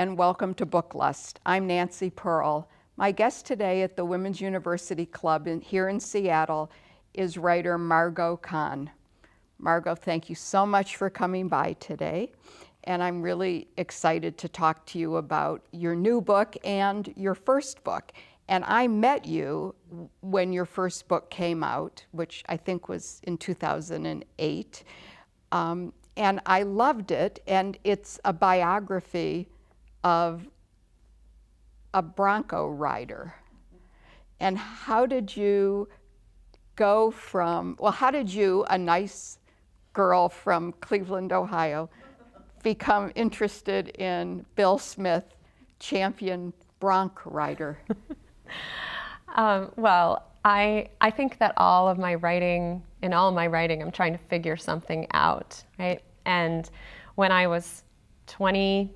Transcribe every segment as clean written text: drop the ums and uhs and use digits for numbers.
and welcome to Book Lust. I'm Nancy Pearl. My guest today at the Women's University Club here in Seattle is writer Margot Kahn. Margot, thank you so much for coming by today, and I'm really excited to talk to you about your new book and your first book. And I met you when your first book came out, which I think was in 2008. And I loved it, and it's a biography of a Bronco rider. And how did you go from, how did you, a nice girl from Cleveland, Ohio, become interested in Bill Smith, champion bronc rider? I think that in all my writing, I'm trying to figure something out, right? And when I was 23,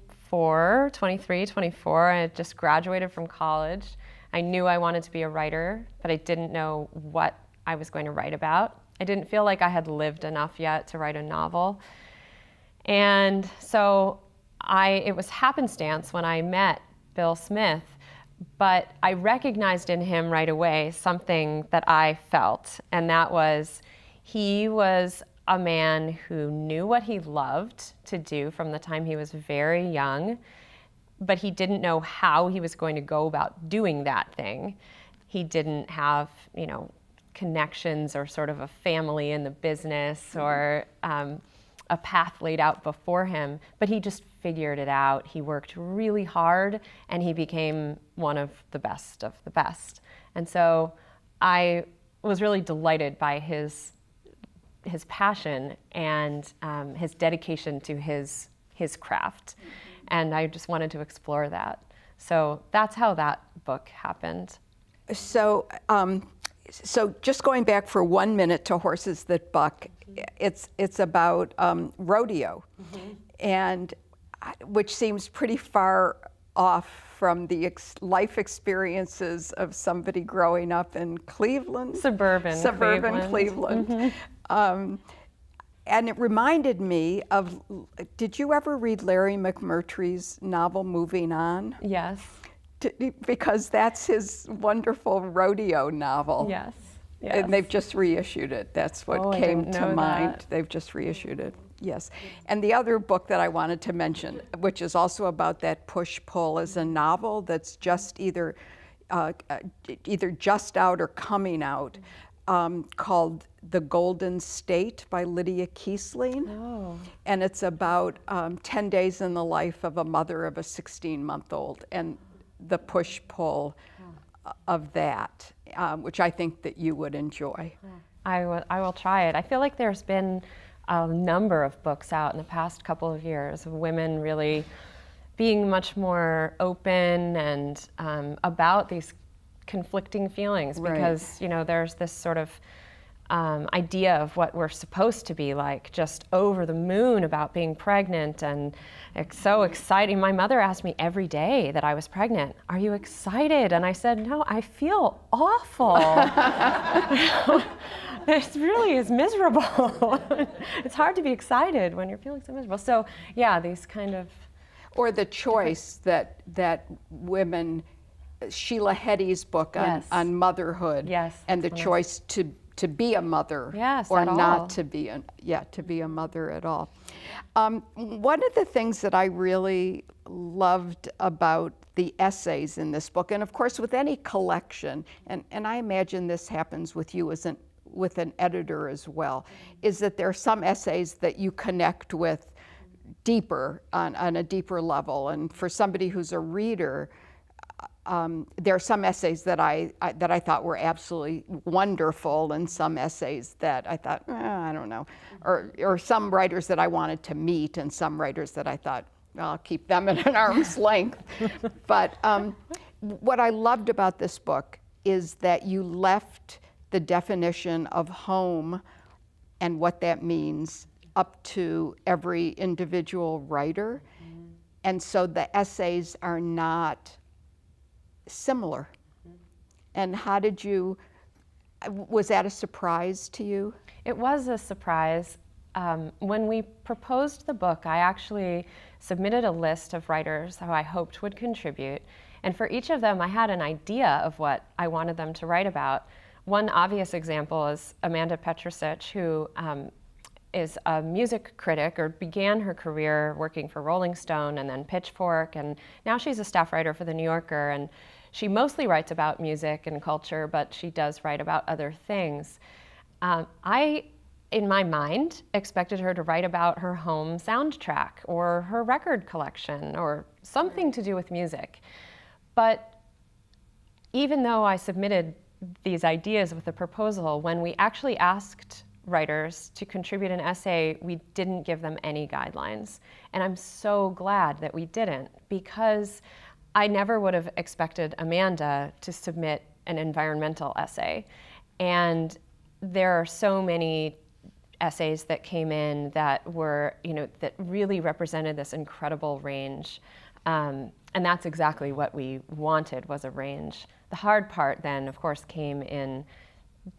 24, I had just graduated from college. I knew I wanted to be a writer, but I didn't know what I was going to write about. I didn't feel like I had lived enough yet to write a novel. And so it was happenstance when I met Bill Smith, but I recognized in him right away something that I felt, and that was he was a man who knew what he loved to do from the time he was very young, but he didn't know how he was going to go about doing that thing. He didn't have, connections or sort of a family in the business or a path laid out before him, but he just figured it out. He worked really hard, and he became one of the best of the best. And so I was really delighted by his passion and his dedication to his craft. And I just wanted to explore that. So that's how that book happened. So just going back for 1 minute to Horses That Buck, it's about rodeo, and which seems pretty far off from the life experiences of somebody growing up in Cleveland. Suburban Cleveland. And it reminded me of, did you ever read Larry McMurtry's novel Moving On? Yes. Because that's his wonderful rodeo novel. Yes. And they've just reissued it. That's what came to mind. That. They've just reissued it. Yes. And the other book that I wanted to mention, which is also about that push-pull, is a novel that's just either just out or coming out, called The Golden State by Lydia Kiesling. Oh. And it's about 10 days in the life of a mother of a 16-month-old and the push-pull of that, which I think that you would enjoy. I will try it. I feel like there's been a number of books out in the past couple of years of women really being much more open and about these conflicting feelings, because there's this sort of idea of what we're supposed to be like, just over the moon about being pregnant, and it's so exciting. My mother asked me every day that I was pregnant, "Are you excited?" And I said, "No, I feel awful." It really is miserable. It's hard to be excited when you're feeling so miserable. So yeah, these kind of... Or the choice that women, Sheila Heti's book on motherhood, and the choice to be a mother, or not to be a mother at all. One of the things that I really loved about the essays in this book, and of course with any collection, and I imagine this happens with you with an editor as well, is that there are some essays that you connect with deeper, on a deeper level. And for somebody who's a reader, there are some essays that I thought were absolutely wonderful, and some essays that I thought, I don't know, or some writers that I wanted to meet, and some writers that I thought, well, I'll keep them at an arm's length. But what I loved about this book is that you left the definition of home and what that means up to every individual writer. And so the essays are not similar. And how did you, was that a surprise to you? It was a surprise. when we proposed the book, I actually submitted a list of writers who I hoped would contribute. And for each of them, I had an idea of what I wanted them to write about. One obvious example is Amanda Petrusich, who is a music critic, or began her career working for Rolling Stone and then Pitchfork, and now she's a staff writer for The New Yorker. And she mostly writes about music and culture, but she does write about other things. I, in my mind, expected her to write about her home soundtrack or her record collection or something to do with music. But even though I submitted these ideas with a proposal, when we actually asked writers to contribute an essay, we didn't give them any guidelines. And I'm so glad that we didn't, because I never would have expected Amanda to submit an environmental essay. And there are so many essays that came in that were, that really represented this incredible range. And that's exactly what we wanted, was a range. The hard part then, of course, came in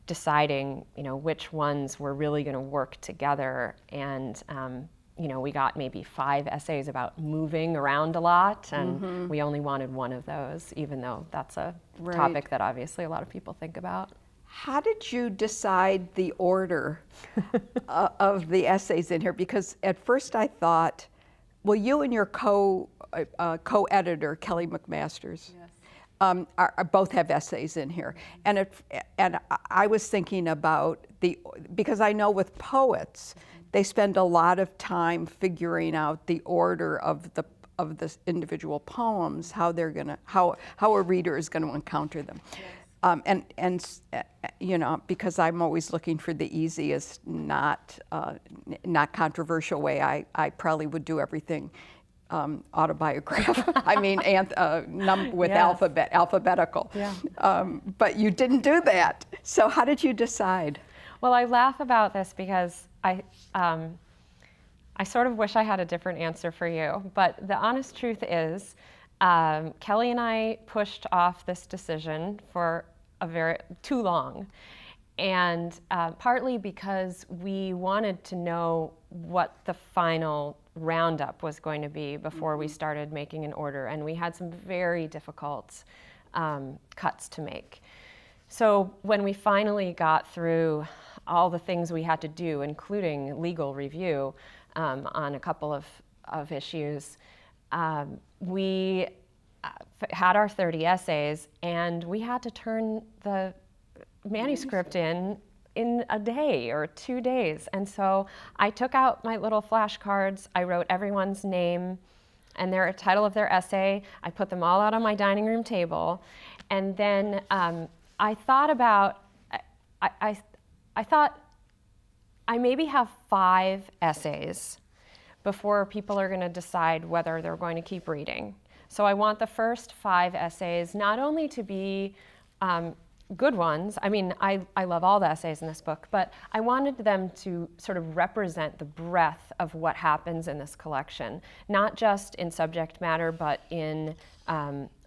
deciding, which ones were really going to work together. And, we got maybe 5 essays about moving around a lot, and we only wanted one of those, even though that's a topic that obviously a lot of people think about. How did you decide the order of the essays in here? Because at first I thought, well, you and your co-editor, Kelly McMasters, both have essays in here. And I was thinking about because I know with poets, they spend a lot of time figuring out the order of the individual poems, how a reader is going to encounter them. Because I'm always looking for the easiest, not controversial way, I probably would do everything autobiographical. I mean, with alphabetical. Yeah. But you didn't do that. So how did you decide? Well, I laugh about this because I sort of wish I had a different answer for you. But the honest truth is, Kelly and I pushed off this decision for too long. And partly because we wanted to know what the final roundup was going to be before we started making an order, and we had some very difficult cuts to make. So when we finally got through all the things we had to do, including legal review on a couple of issues, we had our 30 essays, and we had to turn the manuscript in a day or 2 days. And so I took out my little flashcards, I wrote everyone's name and their title of their essay, I put them all out on my dining room table, and then I thought I maybe have 5 essays before people are going to decide whether they're going to keep reading. So I want the first 5 essays not only to be good ones. I mean, I love all the essays in this book, but I wanted them to sort of represent the breadth of what happens in this collection, not just in subject matter, but in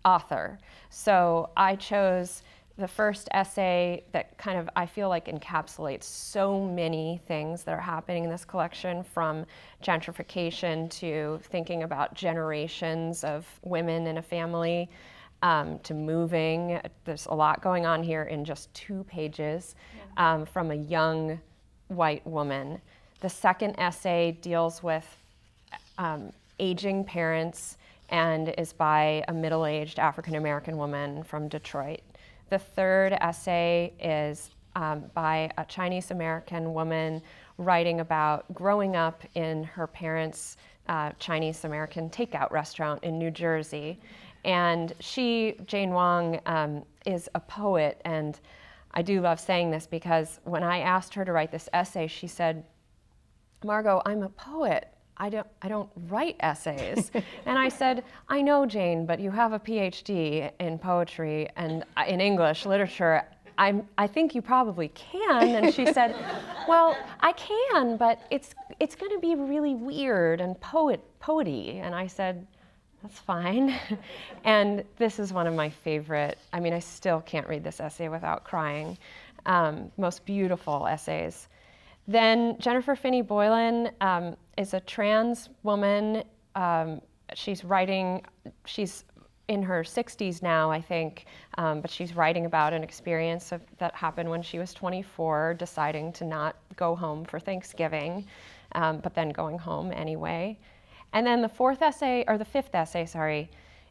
author. So I chose the first essay that kind of, I feel like, encapsulates so many things that are happening in this collection, from gentrification to thinking about generations of women in a family, to moving. There's a lot going on here in just 2 pages, from a young white woman. The second essay deals with aging parents and is by a middle-aged African-American woman from Detroit. The third essay is by a Chinese-American woman writing about growing up in her parents' Chinese-American takeout restaurant in New Jersey. And she, Jane Wong, is a poet, and I do love saying this because when I asked her to write this essay, she said, "Margot, I'm a poet. I don't write essays." And I said, "I know, Jane, but you have a PhD in poetry and in English literature. I think you probably can." And she said, "Well, I can, but it's going to be really weird and poety." And I said, "That's fine." And this is one of my favorite, I mean, I still can't read this essay without crying, most beautiful essays. Then Jennifer Finney Boylan is a trans woman. She's in her 60s now, I think, but she's writing about an experience that happened when she was 24, deciding to not go home for Thanksgiving, but then going home anyway. And then the fifth essay,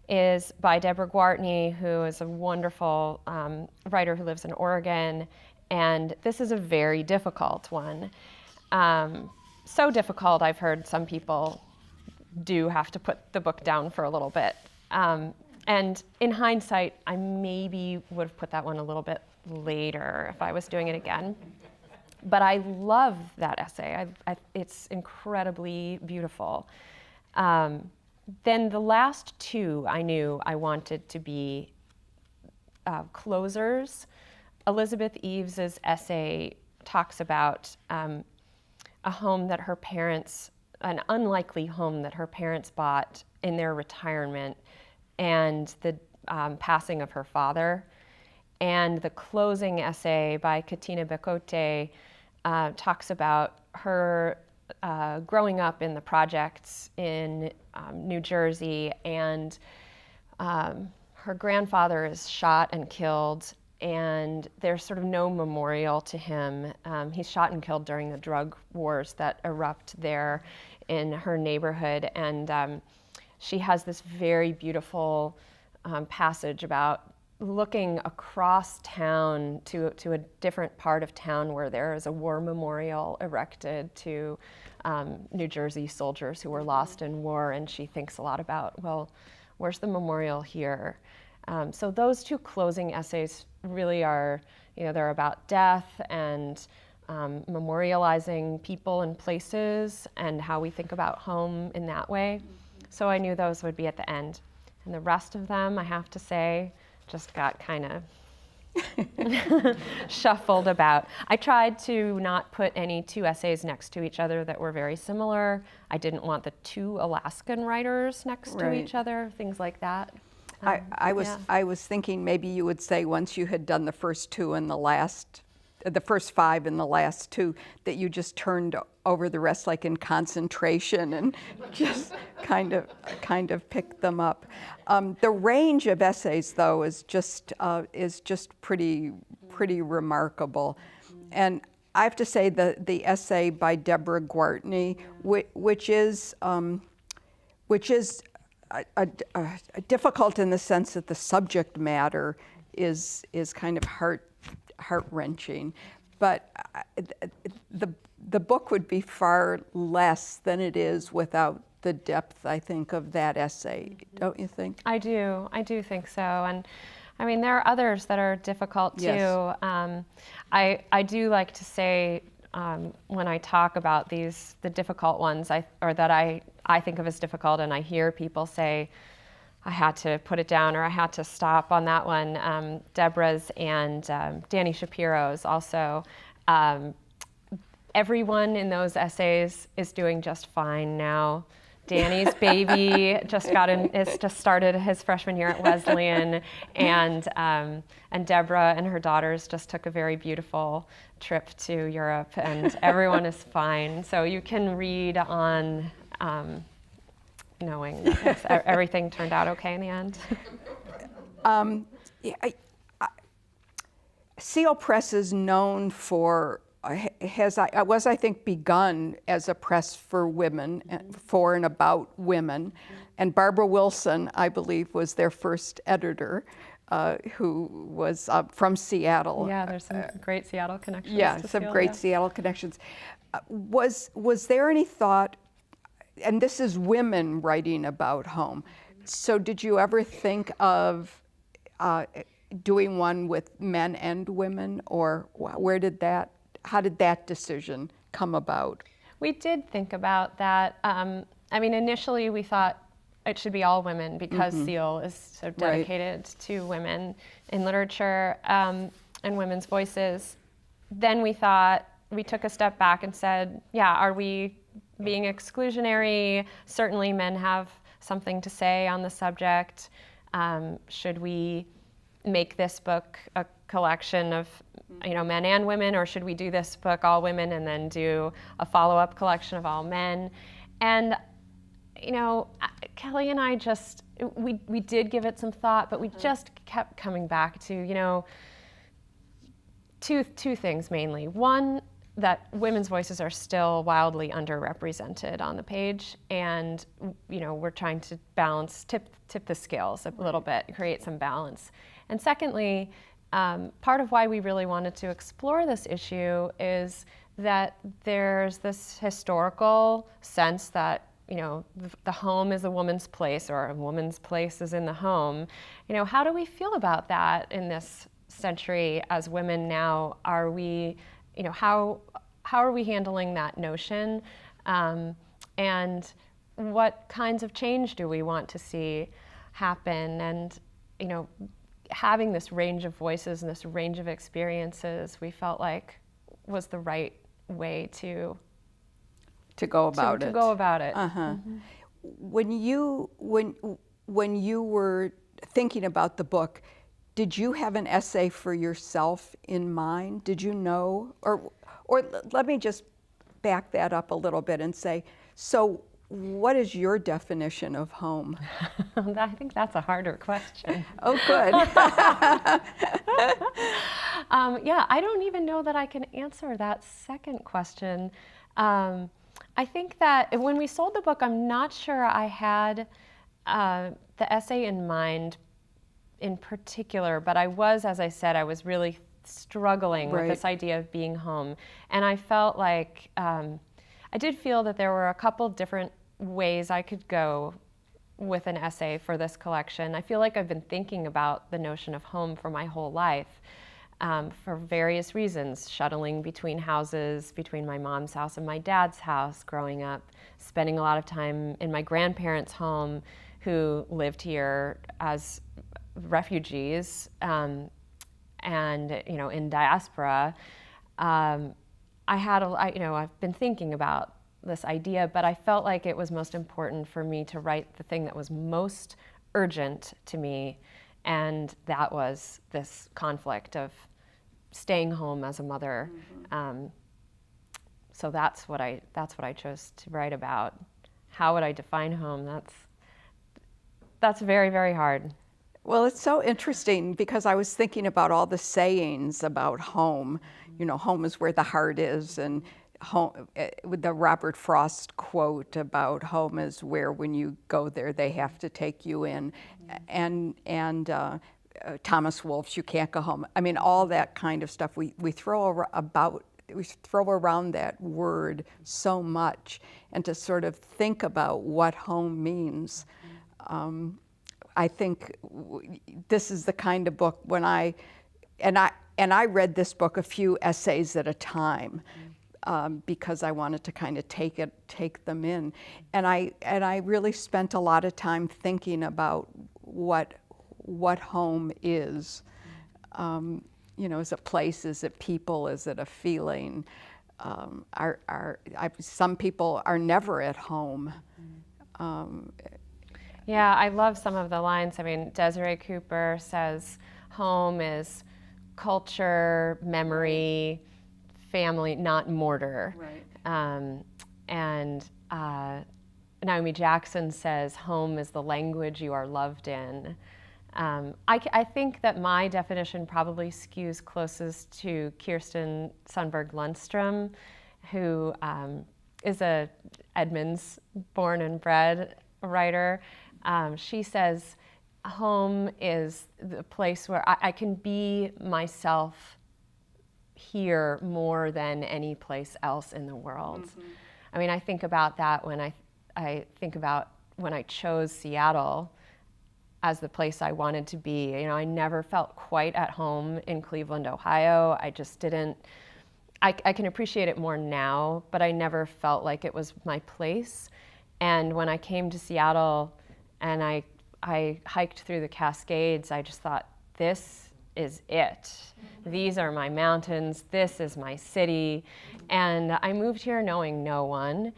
is by Deborah Gwartney, who is a wonderful writer who lives in Oregon. And this is a very difficult one. So difficult, I've heard some people do have to put the book down for a little bit. And in hindsight, I maybe would have put that one a little bit later if I was doing it again. But I love that essay. It's incredibly beautiful. Then the last two I knew I wanted to be closers. Elizabeth Eaves's essay talks about a home that her parents, an unlikely home that her parents bought in their retirement, and the passing of her father. And the closing essay by Katina Bekote talks about her growing up in the projects in New Jersey, and her grandfather is shot and killed, and there's sort of no memorial to him. He's shot and killed during the drug wars that erupt there in her neighborhood, and she has this very beautiful passage about looking across town to a different part of town where there is a war memorial erected to New Jersey soldiers who were lost in war, and she thinks a lot about, well, where's the memorial here? So those two closing essays really are, they're about death and memorializing people and places and how we think about home in that way. So I knew those would be at the end. And the rest of them, I have to say, just got kind of shuffled about. I tried to not put any two essays next to each other that were very similar. I didn't want the two Alaskan writers next to each other, things like that. I was thinking maybe you would say once you had done the first two and the first five and the last two, that you just turned over the rest like in concentration and just kind of picked them up. The range of essays, though, is just pretty remarkable. And I have to say the essay by Deborah Gwartney, which is difficult in the sense that the subject matter is kind of heart-wrenching, but the book would be far less than it is without the depth, I think, of that essay. Don't you think? I do think so. And I mean, there are others that are difficult too. Yes. I do like to say when I talk about the difficult ones, that I think of as difficult, and I hear people say, I had to put it down or I had to stop on that one. Deborah's and Danny Shapiro's also. Everyone in those essays is doing just fine now. Danny's baby just started his freshman year at Wesleyan, and Deborah and her daughters just took a very beautiful trip to Europe, and everyone is fine. So you can read on knowing that everything turned out okay in the end. Seal Press is known for, was I think begun as a press for women, for and about women. And Barbara Wilson, I believe, was their first editor, who was from Seattle. Yeah, there's some great Seattle connections. Yeah, some great Seattle connections. Was there any thought, and this is women writing about home, so did you ever think of doing one with men and women, or how did that decision come about? We did think about that. I mean, initially we thought it should be all women because Seal is so dedicated to women in literature and women's voices. Then we took a step back and said, yeah, are we being exclusionary? Certainly men have something to say on the subject. Should we make this book a collection of you know, men and women, or should we do this book all women and then do a follow-up collection of all men? And, you know, Kelly and I just, we did give it some thought, but we just kept coming back to, you know, two things mainly. One, that women's voices are still wildly underrepresented on the page, and you know, we're trying to balance, tip the scales a little bit, create some balance. And secondly, part of why we really wanted to explore this issue is that there's this historical sense that, you know, the home is a woman's place, or a woman's place is in the home. You know, how do we feel about that in this century as women now? Are we, you know, how are we handling that notion? And what kinds of change do we want to see happen? And, you know, having this range of voices and this range of experiences, we felt like was the right way to go about it. To go about it. When you were thinking about the book, did you have an essay for yourself in mind? Did you know, or let me just back that up a little bit and say, so what is your definition of home? I think that's a harder question. Oh, good. Yeah, I don't even know that I can answer that second question. I think that when we sold the book, I'm not sure I had the essay in mind in particular, but I was, as I said, I was really struggling with this idea of being home. And I felt like, I did feel that there were a couple different ways I could go with an essay for this collection. I feel like I've been thinking about the notion of home for my whole life, for various reasons, shuttling between houses, between my mom's house and my dad's house growing up, spending a lot of time in my grandparents' home who lived here as refugees, and, you know, in diaspora. I've been thinking about this idea, but I felt like it was most important for me to write the thing that was most urgent to me, and that was this conflict of staying home as a mother. So that's what I chose to write about. How would I define home? That's very, very hard. Well, it's so interesting because I was thinking about all the sayings about home. You know, home is where the heart is, and home, with the Robert Frost quote about home is where when you go there they have to take you in, and Thomas Wolfe's You Can't Go Home. I mean, all that kind of stuff we throw around that word so much, and to sort of think about what home means. I think this is the kind of book when I read this book a few essays at a time, because I wanted to kind of take them in, and I really spent a lot of time thinking about what home is. You know, is it place? Is it people? Is it a feeling? Some people are never at home. Yeah, I love some of the lines. I mean, Desiree Cooper says home is culture, memory, family, not mortar. Right. And Naomi Jackson says home is the language you are loved in. I think that my definition probably skews closest to Kirsten Sundberg Lundstrom, who is a Edmonds born and bred writer. She says home is the place where I can be myself here more than any place else in the world. I mean, I think about that when I think about when I chose Seattle as the place I wanted to be. You know, I never felt quite at home in Cleveland, Ohio. I just didn't. I can appreciate it more now, but I never felt like it was my place. And when I came to Seattle and I hiked through the Cascades, I just thought, this is it. These are my mountains. This is my city. And I moved here knowing no one,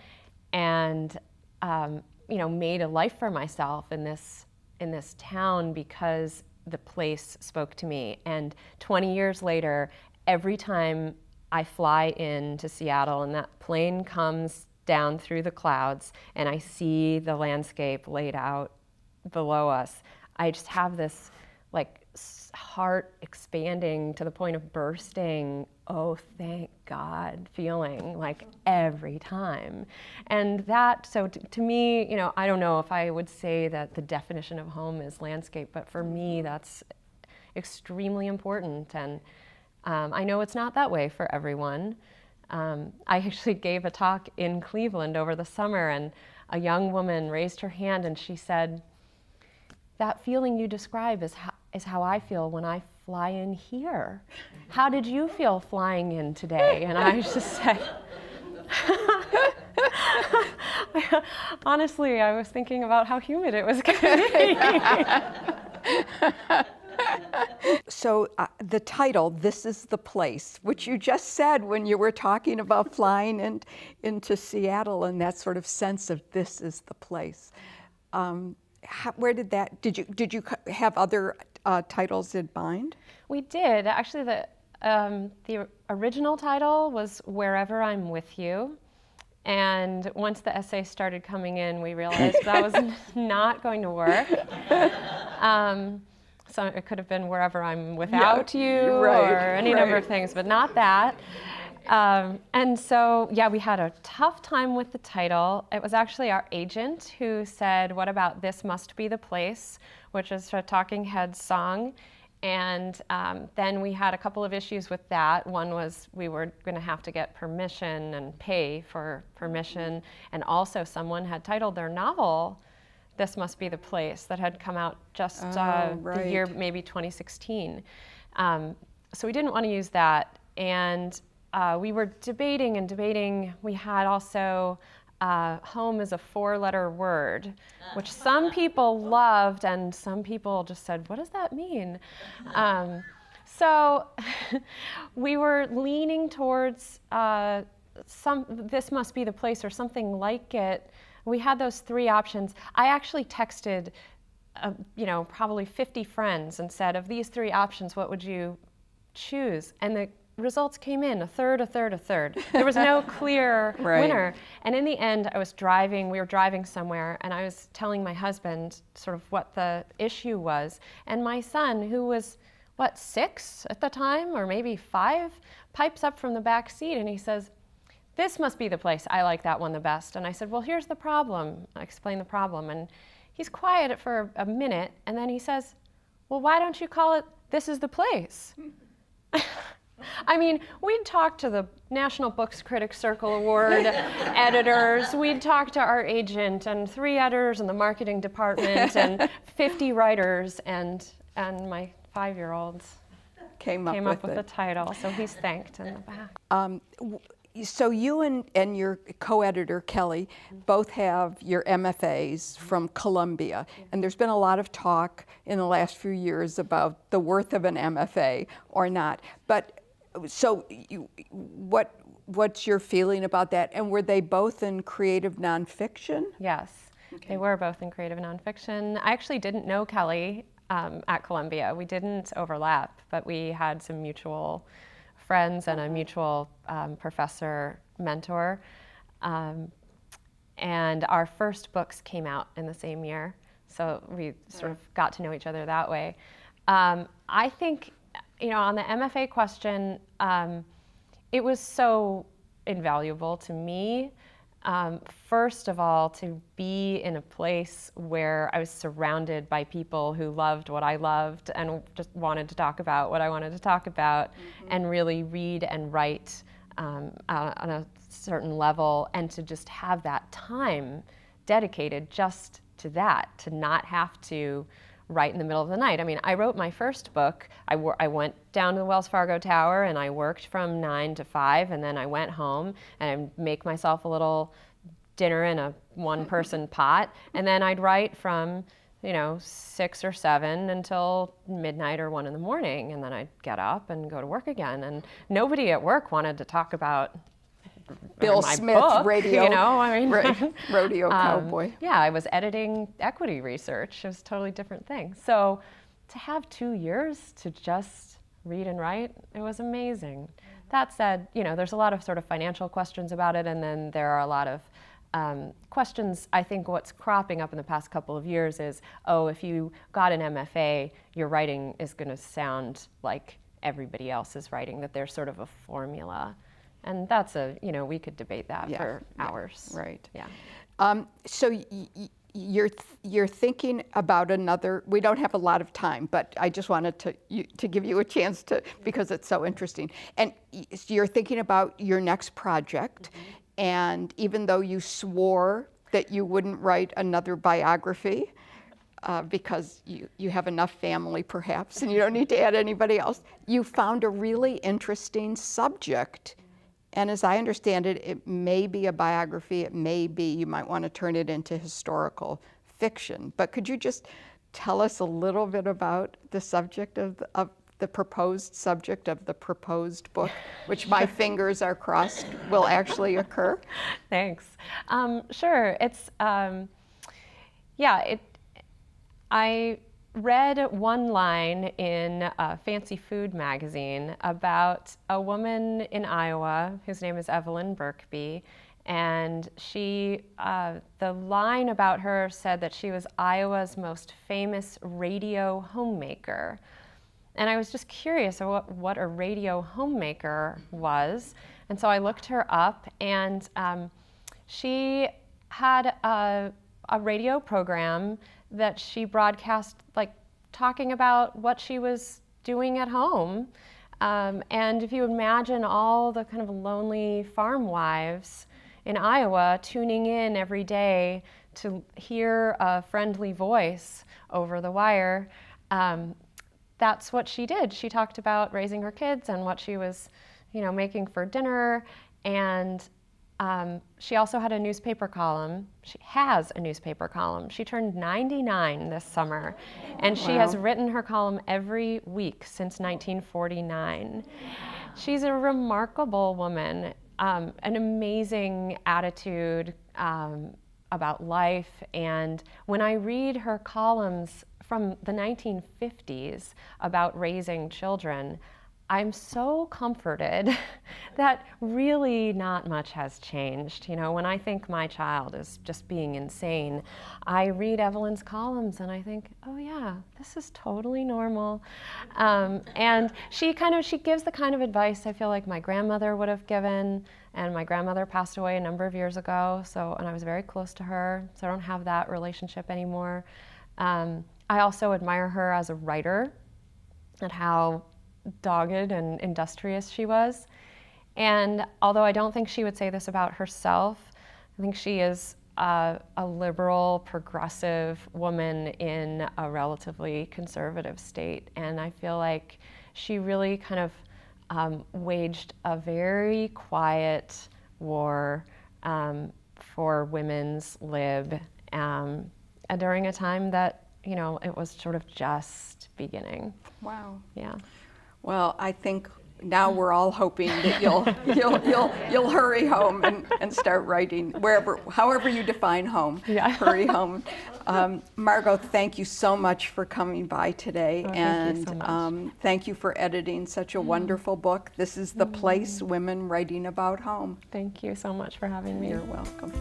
and you know, made a life for myself in this town because the place spoke to me. And 20 years later, every time I fly into Seattle and that plane comes down through the clouds and I see the landscape laid out below us, I just have this like heart expanding to the point of bursting, oh, thank God feeling, like every time. And that, so to me, you know, I don't know if I would say that the definition of home is landscape, but for me that's extremely important. And I know it's not that way for everyone. I actually gave a talk in Cleveland over the summer, and a young woman raised her hand and she said, that feeling you describe is how I feel when I fly in here. How did you feel flying in today? And I just said, honestly, I was thinking about how humid it was going to be. So the title, This is the Place, which you just said when you were talking about flying into Seattle and that sort of sense of this is the place. Where did that, did you have other titles in mind? We did. Actually, the original title was Wherever I'm With You. And once the essay started coming in, we realized that was not going to work. So it could have been Wherever I'm Without You, or any number of things, but not that. And so, yeah, we had a tough time with the title. It was actually our agent who said, what about This Must Be the Place, which is a Talking Heads song. And then we had a couple of issues with that. One was we were going to have to get permission and pay for permission. And also someone had titled their novel, This Must Be the Place, that had come out just the year maybe 2016. So we didn't want to use that. And we were debating and debating. We had also home is a 4-letter word, which some people loved and some people just said, what does that mean? So we were leaning towards This Must Be the Place or something like it. We had those 3 options. I actually texted, probably 50 friends and said, of these 3 options, what would you choose? And the results came in, a third. There was no clear winner. And in the end, we were driving somewhere, and I was telling my husband sort of what the issue was. And my son, who was, 6 at the time, or maybe 5, pipes up from the back seat and he says, This Must Be the Place. I like that one the best. And I said, well, here's the problem. I explained the problem. And he's quiet for a minute, and then he says, well, why don't you call it This Is the Place? I mean, we'd talk to the National Books Critics Circle Award editors, we'd talk to our agent and 3 editors in the marketing department and 50 writers, and my 5-year-old came up with the title, so he's thanked in the back. So you and your co-editor, Kelly, both have your MFAs from Columbia, and there's been a lot of talk in the last few years about the worth of an MFA or not. But so what's your feeling about that? And were they both in creative nonfiction? Yes, they were both in creative nonfiction. I actually didn't know Kelly at Columbia. We didn't overlap, but we had some mutual friends and a mutual professor mentor. And our first books came out in the same year, so we sort of got to know each other that way. I think, on the MFA question, it was so invaluable to me. First of all, to be in a place where I was surrounded by people who loved what I loved and just wanted to talk about what I wanted to talk about, and really read and write on a certain level, and to just have that time dedicated just to that, to not have to write in the middle of the night. I mean, I wrote my first book. I went down to the Wells Fargo Tower and I worked from 9 to 5, and then I went home and I'd make myself a little dinner in a 1-person pot, and then I'd write from 6 or 7 until midnight or 1 in the morning, and then I'd get up and go to work again. And nobody at work wanted to talk about Bill my Smith, book, radio, rodeo cowboy. cowboy. Yeah, I was editing equity research. It was a totally different thing. So to have 2 years to just read and write. It was amazing. That said, there's a lot of sort of financial questions about it, and then there are a lot of questions. I think what's cropping up in the past couple of years is, if you got an MFA, your writing is going to sound like everybody else's writing, that there's sort of a formula. And that's we could debate that for hours. Right. Yeah. So you're thinking about another, we don't have a lot of time, but I just wanted to give you a chance to, because it's so interesting. And you're thinking about your next project, and even though you swore that you wouldn't write another biography, because you have enough family perhaps, and you don't need to add anybody else, you found a really interesting subject. And as I understand it, it may be a biography, it may be, you might want to turn it into historical fiction. But could you just tell us a little bit about the subject of the proposed subject of the proposed book, which my fingers are crossed will actually occur? Thanks. Sure. It's, I read one line in a fancy food magazine about a woman in Iowa whose name is Evelyn Birkby, and she, the line about her said that she was Iowa's most famous radio homemaker. And I was just curious what a radio homemaker was, and so I looked her up, and she had a radio program that she broadcast, like talking about what she was doing at home. And if you imagine all the kind of lonely farm wives in Iowa tuning in every day to hear a friendly voice over the wire, that's what she did. She talked about raising her kids and what she was, making for dinner. And she also had a newspaper column. She has a newspaper column. She turned 99 this summer, and she has written her column every week since 1949. She's a remarkable woman, an amazing attitude about life. And when I read her columns from the 1950s about raising children, I'm so comforted that really not much has changed. When I think my child is just being insane, I read Evelyn's columns and I think, oh yeah, this is totally normal. And she gives the kind of advice I feel like my grandmother would have given, and my grandmother passed away a number of years ago, and I was very close to her, so I don't have that relationship anymore. I also admire her as a writer and how dogged and industrious she was. And although I don't think she would say this about herself, I think she is a liberal, progressive woman in a relatively conservative state. And I feel like she really kind of waged a very quiet war for women's lib during a time that, it was sort of just beginning. Wow. Yeah. Well, I think now we're all hoping that you'll hurry home and start writing however you define home. Yeah. Hurry home. Margot, thank you so much for coming by today, thank you so much. Thank you for editing such a wonderful book. This is The Place: Women Writing About Home. Thank you so much for having me. You're welcome.